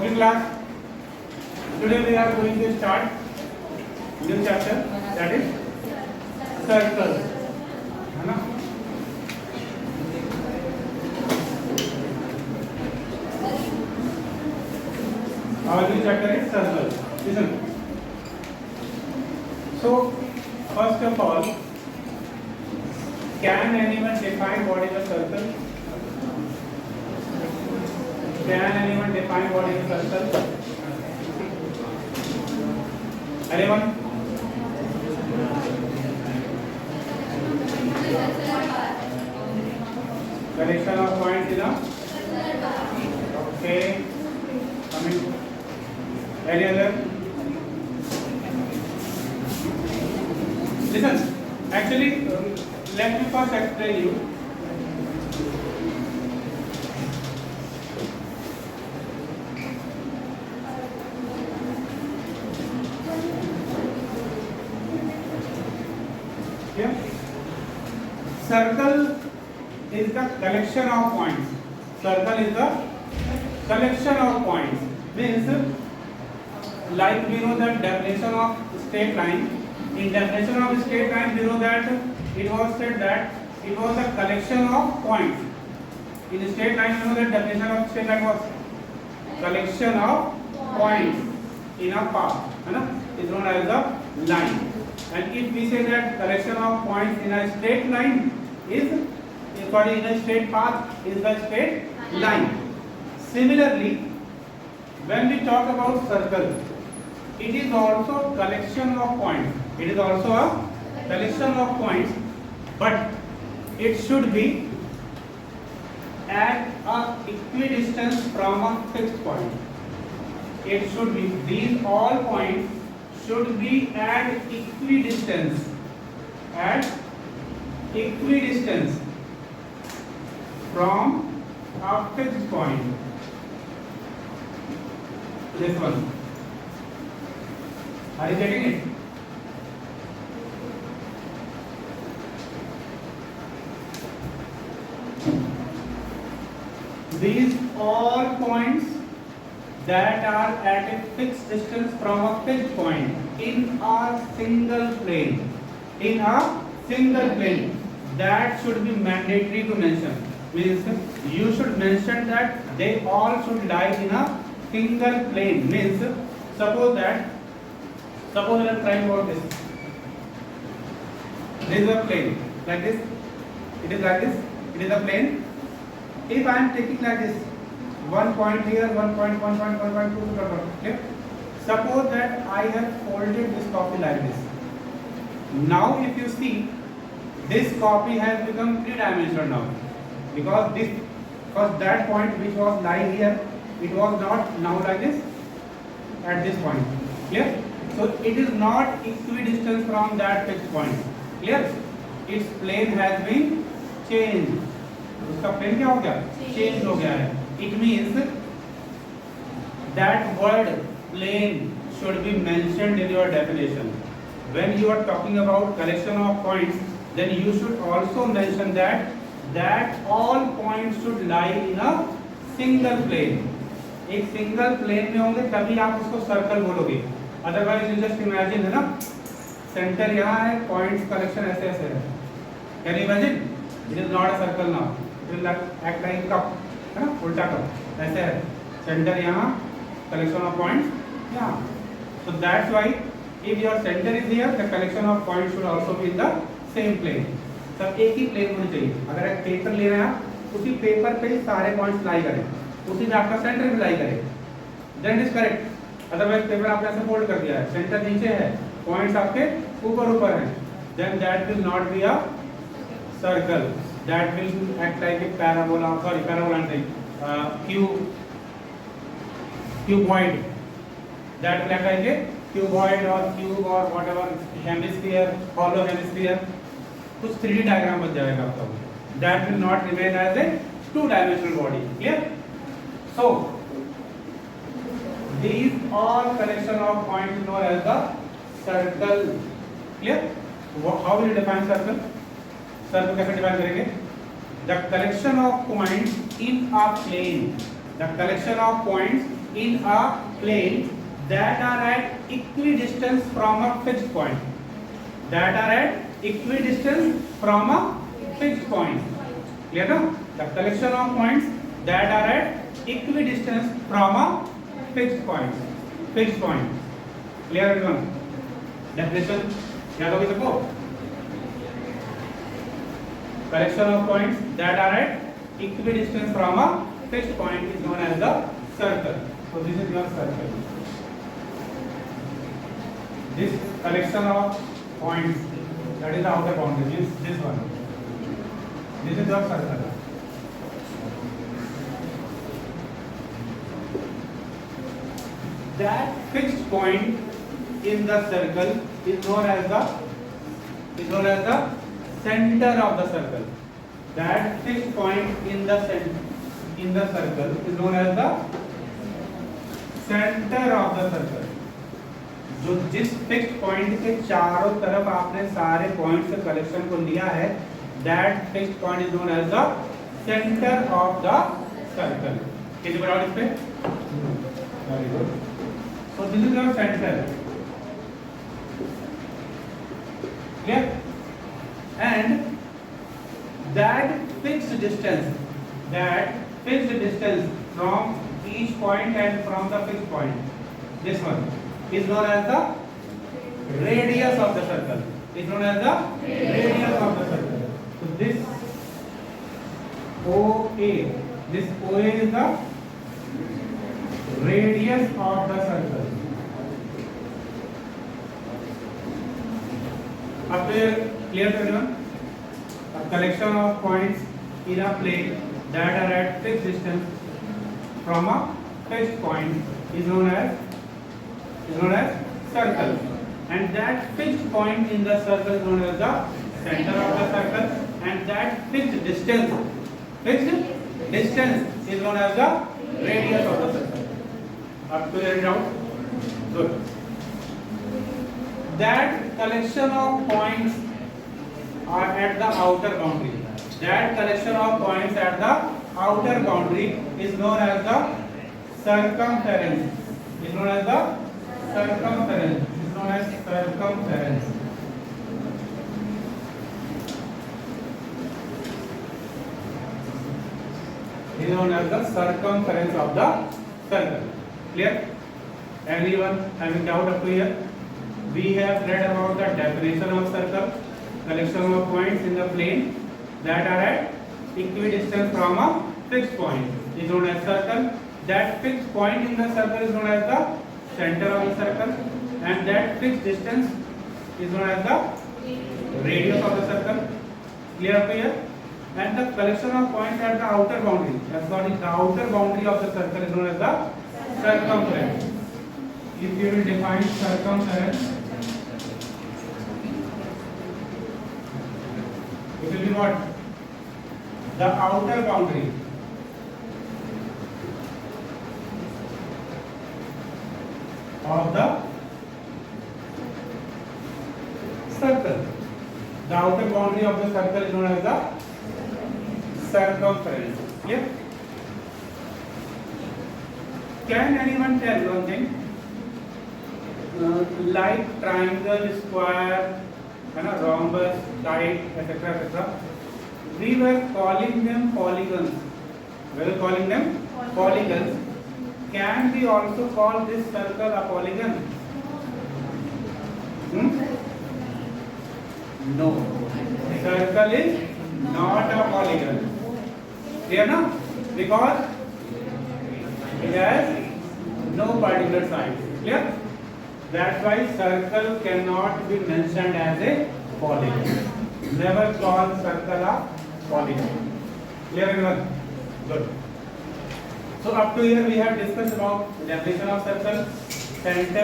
Okay class, today we are going to start new chapter, that is circle, है ना? Our new chapter is circle. Listen. So first of all, can anyone define what is a circle? Can anyone define what is a circle? Anyone? Collection of points in a? Okay. Coming. Any other? Listen. Actually, let me first explain you. Circle is the collection of points. Circle is the collection of points. Means, like we know that definition of straight line. In definition of straight line, we know that it was said that it was a collection of points. In straight line, we know that definition of straight line was collection of points in a path. Is known as a line. And if we say that collection of points in a straight line is in a straight path is the straight line. Similarly, when we talk about circle, it is also collection of points. It is also a collection of points, but it should be at a equidistance from a fixed point. It should be, these all points should be at equidistance. At equidistance from a fixed point. This one. Are you getting it? These all points that are at a fixed distance from a fixed point in a single plane. In a single plane. That should be mandatory to mention. Means you should mention that they all should lie in a single plane. Means suppose I am trying about this. This is a plane like this. It is like this. It is a plane. If I am taking like this, 1 point here, 1 point, 1 point, 1 point, 2, 2, 2. Suppose that I have folded this copy like this. Now if you see, this copy has become three-dimensional now, because that point which was lying here, it was not now like this at this point. Clear? So it is not equidistant from that fixed point. Clear? Its plane has been changed. उसका plane क्या हो गया? Changed हो गया है. It means that word plane should be mentioned in your definition. When you are talking about collection of points, then you should also mention that all points should lie in a single plane. एक single plane में होंगे तभी आप उसको circle बोलोगे. Otherwise you just imagine, है ना, centre यहाँ है, पॉइंट्स कलेक्शन ऐसे ऐसे है. Can you imagine? It is not a circle now. It will act like cup, है ना, उल्टा कप ऐसे है. सेंटर यहाँ, कलेक्शन ऑफ पॉइंट्स यहाँ. So that's why if your center is here, the collection of points should also be in the same plane. सब एक ही plane होनी चाहिए. अगर एक पेपर ले रहे हैं आप, उसी पेपर पे सारे पॉइंट्स लाई करें, उसी में आपका सेंटर भी लाई करें, then it is correct. Otherwise paper आपने ऐसे फोल्ड कर दिया है, सेंटर नीचे है, पॉइंट्स आपके ऊपर ऊपर हैं, then that will not be a circle. That will act like a parabola. Sorry, parabola नहीं, cuboid. That will act like a cuboid or cube or whatever, hemisphere, hollow hemisphere. कुछ 3D diagram बन जाएगा आपका. That will not remain as a two-dimensional body. Clear? So these all collection of points known as the circle. Clear? How will you define circle? Circle कैसे define करेंगे? The collection of points in a plane. The collection of points in a plane that are at equidistance from a fixed point. That are at equidistance from a fixed point. Clear now? The collection of points that are at equidistance from a fixed point. Fixed point. Clear everyone? Definition याद होगी सबको? Collection of points that are at equidistance from a fixed point is known as the circle. So this is your circle. This collection of points, that is the outer boundary, this one. This is your circle. That fixed point in the circle is known as the center of the circle. That fixed point in the circle is known as the center of the circle. जो जिस fixed point के चारों तरफ आपने सारे points के collection को लिया है, that fixed point is known as the center of the circle. किसी को डाउट इस पे? Very good. So this is your center. Clear? And that fixed distance from each point and from the fixed point, this one is known as the radius of the circle. Is known as the radius of the circle. So this OA is the radius of the circle. Up here, clear to everyone? A collection of points in a plane that are at fixed distance from a fixed point is known as circle, and that fixed point in the circle is known as the center of the circle, and that fixed distance is known as the radius of the circle. Up to here down? Good. That collection of points are at the outer boundary. That collection of points at the outer boundary is known as the circumference. Is known as the circumference. Is known as circumference. Is known as the circumference of the circle. Clear? Anyone having doubt up to here? We have read about the definition of circle, collection of points in the plane that are at equidistance from a fixed point is known as circle. That fixed point in the circle is known as the center of the circle, and that fixed distance is known as the radius of the circle. Clear up here? And the collection of points at the outer boundary, the outer boundary of the circle is known as the circumference. If you will define circumference, it will be what? The outer boundary of the circle. The outer boundary of the circle is known as the circumference. Clear? Can anyone tell one thing? Like triangle, square, rhombus, kite, etc. We were calling them polygons. Can we also call this circle a polygon? No. Circle is not a polygon. Clear now? Because it has no particular side. Clear? That's why circle cannot be mentioned as a polygon. Never call circle a polygon. Clear everyone? Good. So up to here we have discussed about definition of circle, center.